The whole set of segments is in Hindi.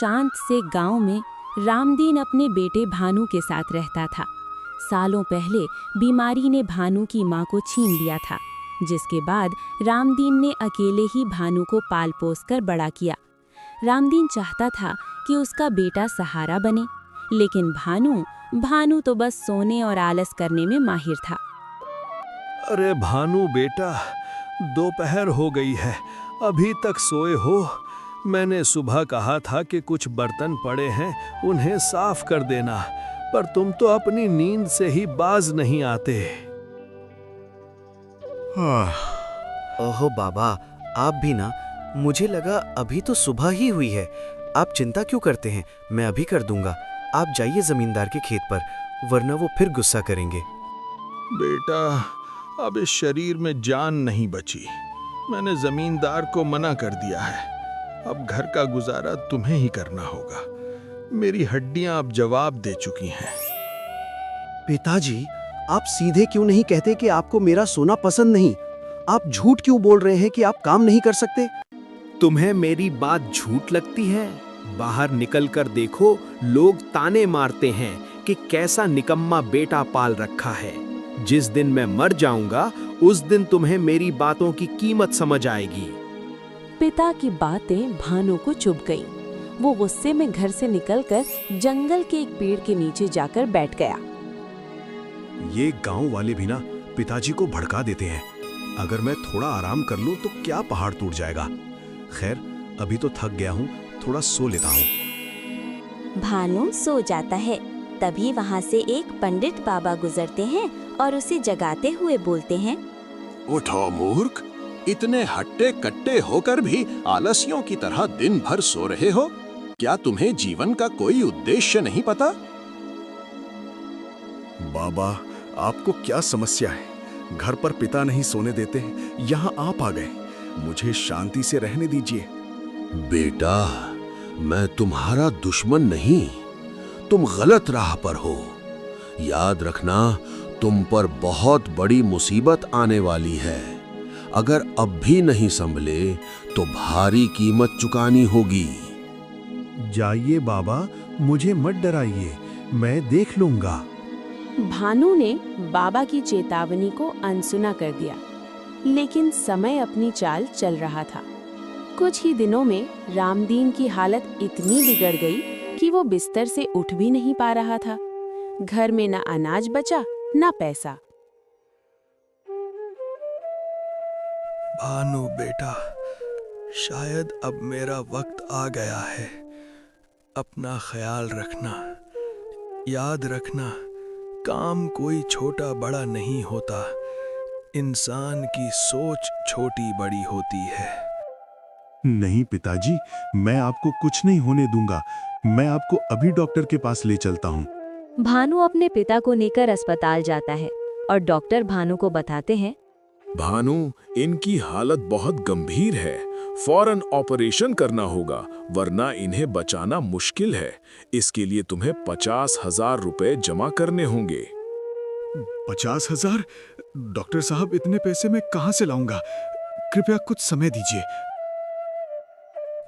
शांत से गांव में रामदीन अपने बेटे भानु के साथ रहता था। सालों पहले बीमारी ने भानु की मां को छीन लिया था, जिसके बाद रामदीन ने अकेले ही भानु को पाल पोस कर बड़ा किया। रामदीन चाहता था कि उसका बेटा सहारा बने, लेकिन भानु तो बस सोने और आलस करने में माहिर था। अरे भानु बेटा, दोपहर हो गई है, अभी तक सोए हो? मैंने सुबह कहा था कि कुछ बर्तन पड़े हैं, उन्हें साफ कर देना, पर तुम तो अपनी नींद से ही बाज नहीं आते। ओहो बाबा, आप भी ना। मुझे लगा अभी तो सुबह ही हुई है। आप चिंता क्यों करते हैं, मैं अभी कर दूंगा। आप जाइए जमींदार के खेत पर, वरना वो फिर गुस्सा करेंगे। बेटा, अब इस शरीर में जान नहीं बची। मैंने जमींदार को मना कर दिया है। अब घर का गुजारा तुम्हें ही करना होगा। मेरी हड्डियां अब जवाब दे चुकी हैं। पिताजी, आप सीधे क्यों नहीं कहते कि आपको मेरा सोना पसंद नहीं? आप झूठ क्यों बोल रहे हैं कि आप काम नहीं कर सकते? तुम्हें मेरी बात झूठ लगती है? बाहर निकल कर देखो, लोग ताने मारते हैं कि कैसा निकम्मा बेटा पाल रखा है। जिस दिन मैं मर जाऊंगा, उस दिन तुम्हें मेरी बातों की कीमत समझ आएगी। पिता की बातें भानु को चुभ गईं। वो गुस्से में घर से निकलकर जंगल के एक पेड़ के नीचे जाकर बैठ गया। ये गांव वाले भी ना पिताजी को भड़का देते हैं। अगर मैं थोड़ा आराम कर लूं तो क्या पहाड़ टूट जाएगा। खैर, अभी तो थक गया हूं, थोड़ा सो लेता हूं। भानु सो जाता है। तभी वहाँ से एक पंडित बाबा गुजरते हैं और उसे जगाते हुए बोलते हैं, उठो मूर्ख, इतने हट्टे कट्टे होकर भी आलसियों की तरह दिन भर सो रहे हो। क्या तुम्हें जीवन का कोई उद्देश्य नहीं पता? बाबा, आपको क्या समस्या है? घर पर पिता नहीं सोने देते, यहाँ आप आ गए। मुझे शांति से रहने दीजिए। बेटा, मैं तुम्हारा दुश्मन नहीं, तुम गलत राह पर हो। याद रखना, तुम पर बहुत बड़ी मुसीबत आने वाली है। अगर अब भी नहीं संभले तो भारी कीमत चुकानी होगी। जाइए बाबा, मुझे मत डराइए, मैं देख लूंगा। भानु ने बाबा की चेतावनी को अनसुना कर दिया, लेकिन समय अपनी चाल चल रहा था। कुछ ही दिनों में रामदीन की हालत इतनी बिगड़ गई कि वो बिस्तर से उठ भी नहीं पा रहा था। घर में न अनाज बचा न पैसा। भानु बेटा, शायद अब मेरा वक्त आ गया है। अपना ख्याल रखना। याद रखना, काम कोई छोटा बड़ा नहीं होता। इंसान की सोच छोटी बड़ी होती है। नहीं पिताजी, मैं आपको कुछ नहीं होने दूंगा। मैं आपको अभी डॉक्टर के पास ले चलता हूँ। भानु अपने पिता को लेकर अस्पताल जाता है और डॉक्टर भानु को बताते हैं, भानु, इनकी हालत बहुत गंभीर है। फौरन ऑपरेशन करना होगा, वरना इन्हें बचाना मुश्किल है। इसके लिए तुम्हें 50,000 रुपए जमा करने होंगे। 50,000? डॉक्टर साहब, इतने पैसे मैं कहां से लाऊंगा? कृपया कुछ समय दीजिए।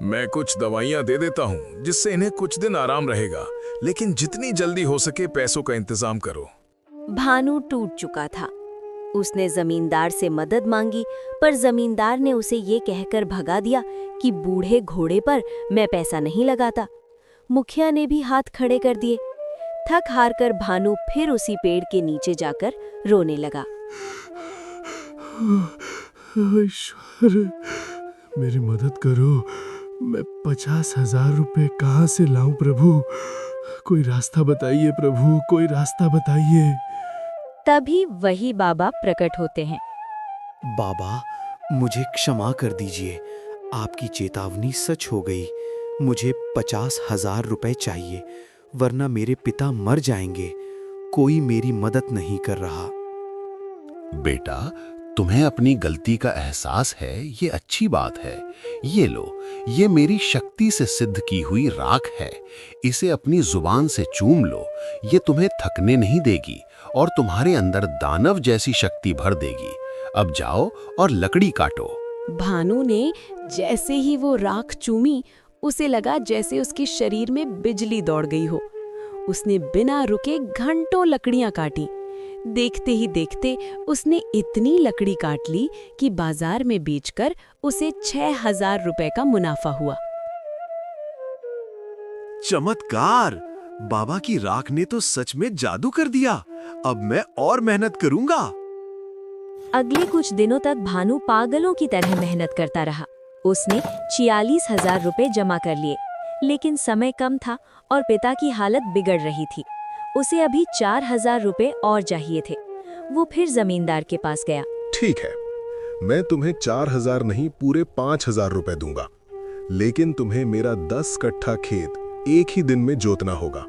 मैं कुछ दवाइयां दे देता हूं, जिससे इन्हें कुछ दिन आराम रहेगा, लेकिन जितनी जल्दी हो सके पैसों का इंतजाम करो। भानु टूट चुका था। उसने जमींदार से मदद मांगी, पर जमींदार ने उसे ये कहकर भगा दिया कि बूढ़े घोड़े पर मैं पैसा नहीं लगाता। मुखिया ने भी हाथ खड़े कर दिए। थक हार कर भानु फिर उसी पेड़ के नीचे जाकर रोने लगा। ईश्वर, मेरी मदद करो। मैं 50,000 रुपए कहाँ से लाऊं प्रभु? कोई रास्ता बताइए प्रभु, कोई रास्ता बताइए। तभी वही बाबा प्रकट होते हैं। बाबा, मुझे क्षमा कर दीजिए। आपकी चेतावनी सच हो गई। मुझे 50,000 रुपए चाहिए, वरना मेरे पिता मर जाएंगे। कोई मेरी मदद नहीं कर रहा। बेटा, तुम्हें अपनी गलती का एहसास है, ये अच्छी बात है। ये लो, ये मेरी शक्ति से सिद्ध की हुई राख है। इसे अपनी जुबान से चूम लो। ये तुम्हें थकने नहीं देगी और तुम्हारे अंदर दानव जैसी शक्ति भर देगी। अब जाओ और लकड़ी काटो। भानु ने जैसे ही वो राख चूमी, उसे लगा जैसे उसके शरीर में बिजली दौड़ गई हो। उसने बिना रुके घंटों लकड़ियां काटी। देखते ही देखते उसने इतनी लकड़ी काट ली कि बाजार में बेचकर उसे 6,000 रुपए का मुनाफा हुआ। चमत्कार! बाबा की राख ने तो सच में जादू कर दिया। अब मैं और मेहनत करूंगा। अगले कुछ दिनों तक भानु पागलों की तरह मेहनत करता रहा। उसने 46,000 रुपए जमा कर लिए, लेकिन समय कम था और पिता की हालत बिगड़ रही थी। उसे अभी 4,000 रुपए और चाहिए थे। वो फिर जमींदार के पास गया। ठीक है, मैं तुम्हें 4,000 नहीं पूरे 5,000 रुपए दूंगा, लेकिन तुम्हें मेरा 10 कट्ठा खेत एक ही दिन में जोतना होगा।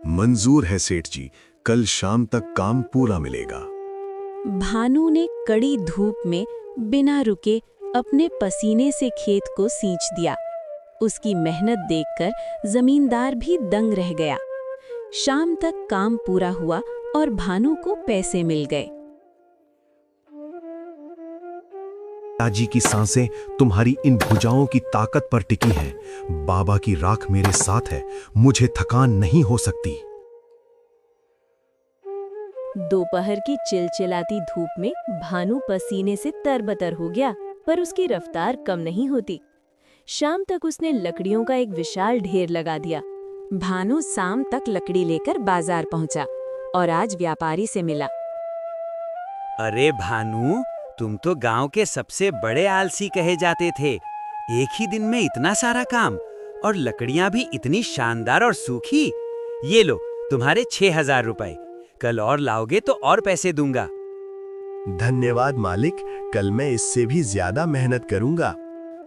मंजूर है सेठ जी, कल शाम तक काम पूरा मिलेगा। भानु ने कड़ी धूप में बिना रुके अपने पसीने से खेत को सींच दिया। उसकी मेहनत देखकर जमींदार भी दंग रह गया। शाम तक काम पूरा हुआ और भानु को पैसे मिल गए। पिताजी की सांसें तुम्हारी इन भुजाओं की ताकत पर टिकी हैं। बाबा की राख मेरे साथ है, मुझे थकान नहीं हो सकती। दोपहर की चिलचिलाती धूप में भानु पसीने से तरबतर हो गया, पर उसकी रफ्तार कम नहीं होती। शाम तक उसने लकड़ियों का एक विशाल ढेर लगा दिया। भानु शाम तक लकड़ी लेकर बाजार पहुंचा और आज व्यापारी से मिला। अरे भानु, तुम तो गांव के सबसे बड़े आलसी कहे जाते थे। एक ही दिन में इतना सारा काम, और लकड़ियां भी इतनी शानदार और सूखी। ये लो तुम्हारे 6,000 रुपए। कल और लाओगे तो और पैसे दूंगा। धन्यवाद मालिक, कल मैं इससे भी ज्यादा मेहनत करूंगा।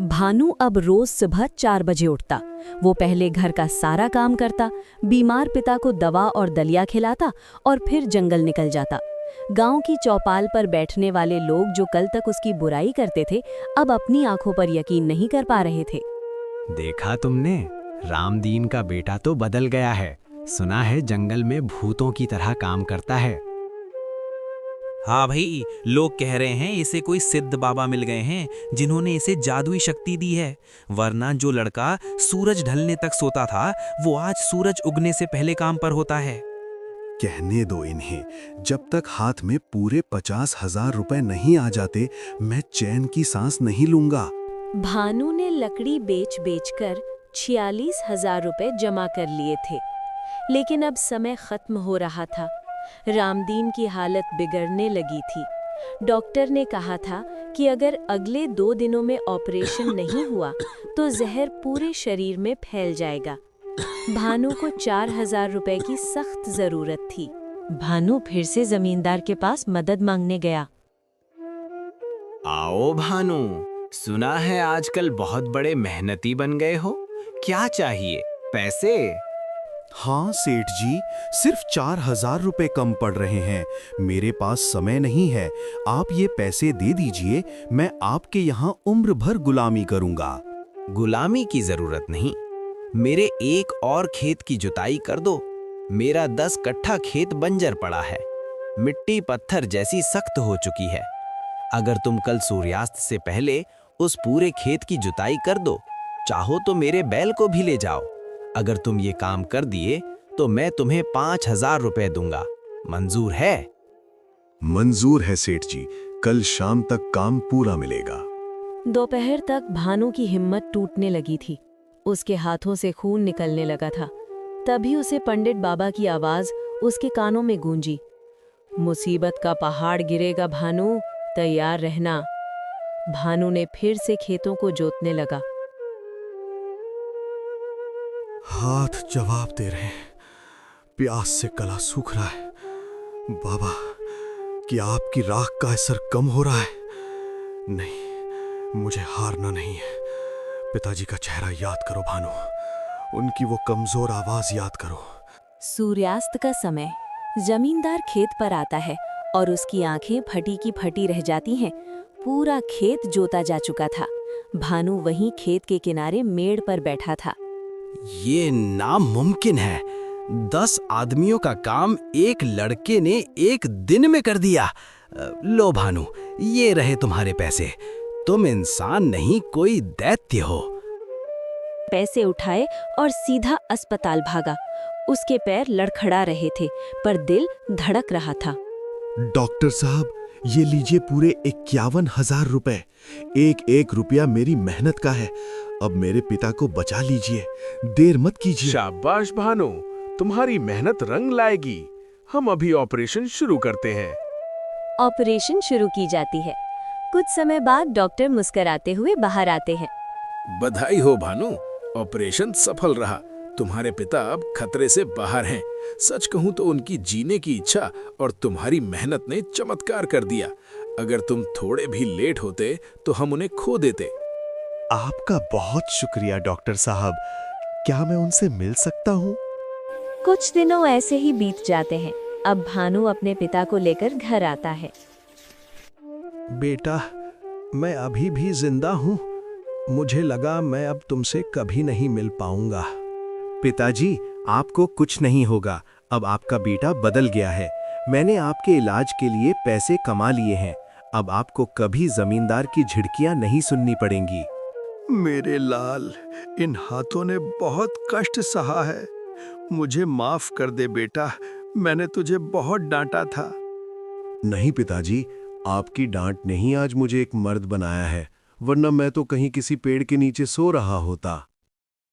भानु अब रोज सुबह 4 बजे उठता। वो पहले घर का सारा काम करता, बीमार पिता को दवा और दलिया खिलाता और फिर जंगल निकल जाता। गांव की चौपाल पर बैठने वाले लोग जो कल तक उसकी बुराई करते थे, अब अपनी आंखों पर यकीन नहीं कर पा रहे थे। देखा तुमने, रामदीन का बेटा तो बदल गया है। सुना है जंगल में भूतों की तरह काम करता है। हाँ भाई, लोग कह रहे हैं इसे कोई सिद्ध बाबा मिल गए हैं जिन्होंने इसे जादुई शक्ति दी है। वरना जो लड़का सूरज ढलने तक सोता था, वो आज सूरज उगने से पहले काम पर होता है। कहने दो इन्हें, जब तक हाथ में पूरे 50,000 रुपए नहीं आ जाते, मैं चैन की सांस नहीं लूंगा। भानु ने लकड़ी बेच बेचकर 46,000 रुपए जमा कर लिए थे, लेकिन अब समय खत्म हो रहा था। रामदीन की हालत बिगड़ने लगी थी। डॉक्टर ने कहा था कि अगर अगले 2 दिनों में ऑपरेशन नहीं हुआ तो जहर पूरे शरीर में फैल जाएगा। भानु को 4,000 रुपए की सख्त जरूरत थी। भानु फिर से जमींदार के पास मदद मांगने गया। आओ भानु, सुना है आजकल बहुत बड़े मेहनती बन गए हो। क्या चाहिए? पैसे? हाँ सेठ जी, सिर्फ 4,000 रुपए कम पड़ रहे हैं। मेरे पास समय नहीं है, आप ये पैसे दे दीजिए, मैं आपके यहाँ उम्र भर गुलामी करूँगा। गुलामी की जरूरत नहीं, मेरे एक और खेत की जुताई कर दो। मेरा 10 कट्ठा खेत बंजर पड़ा है, मिट्टी पत्थर जैसी सख्त हो चुकी है। अगर तुम कल सूर्यास्त से पहले उस पूरे खेत की जुताई कर दो, चाहो तो मेरे बैल को भी ले जाओ। अगर तुम ये काम कर दिए तो मैं तुम्हें 5,000 रुपए दूंगा। मंजूर है? मंजूर है सेठ जी, कल शाम तक काम पूरा मिलेगा। दोपहर तक भानु की हिम्मत टूटने लगी थी। उसके हाथों से खून निकलने लगा था। तभी उसे पंडित बाबा की आवाज उसके कानों में गूंजी। मुसीबत का पहाड़ गिरेगा भानु, तैयार रहना। भानु ने फिर से खेतों को जोतने लगा। हाथ जवाब दे रहे हैं, प्यास से गला सूख रहा है। बाबा, क्या आपकी राख का असर कम हो रहा है? नहीं, मुझे हारना नहीं है। पिताजी का चेहरा याद करो भानु, उनकी वो कमजोर आवाज याद करो। सूर्यास्त का समय जमींदार खेत पर आता है और उसकी आंखें फटी की फटी रह जाती हैं। पूरा खेत जोता जा चुका था। भानु वहीं खेत के किनारे मेड़ पर बैठा था। ये नामुमकिन है। 10 आदमियों का काम एक लड़के ने एक दिन में कर दिया। लो भानु, ये रहे तुम्हारे पैसे। तुम इंसान नहीं, कोई दैत्य हो। पैसे उठाए और सीधा अस्पताल भागा। उसके पैर लड़खड़ा रहे थे पर दिल धड़क रहा था। डॉक्टर साहब, ये लीजिए पूरे 51,000 रुपए। एक एक रुपया मेरी मेहनत का है। अब मेरे पिता को बचा लीजिए, देर मत कीजिए। शाबाश भानु, तुम्हारी मेहनत रंग लाएगी। हम अभी ऑपरेशन शुरू करते हैं। ऑपरेशन शुरू की जाती है। कुछ समय बाद डॉक्टर मुस्कुराते हुए बाहर आते हैं। बधाई हो भानु, ऑपरेशन सफल रहा। तुम्हारे पिता अब खतरे से बाहर हैं। सच कहूं तो उनकी जीने की इच्छा और तुम्हारी मेहनत ने चमत्कार कर दिया। अगर तुम थोड़े भी लेट होते तो हम उन्हें खो देते। आपका बहुत शुक्रिया डॉक्टर साहब। क्या मैं उनसे मिल सकता हूँ? कुछ दिनों ऐसे ही बीत जाते हैं। अब भानु अपने पिता को लेकर घर आता है। बेटा, मैं अभी भी जिंदा हूँ। मुझे लगा मैं अब तुमसे कभी नहीं मिल पाऊंगा। पिताजी, आपको कुछ नहीं होगा। अब आपका बेटा बदल गया है। मैंने आपके इलाज के लिए पैसे कमा लिए हैं। अब आपको कभी जमींदार की झिड़कियां नहीं सुननी पड़ेंगी। मेरे लाल, इन हाथों ने बहुत कष्ट सहा है। मुझे माफ कर दे बेटा, मैंने तुझे बहुत डांटा था। नहीं पिताजी, आपकी डांट ने ही आज मुझे एक मर्द बनाया है, वरना मैं तो कहीं किसी पेड़ के नीचे सो रहा होता।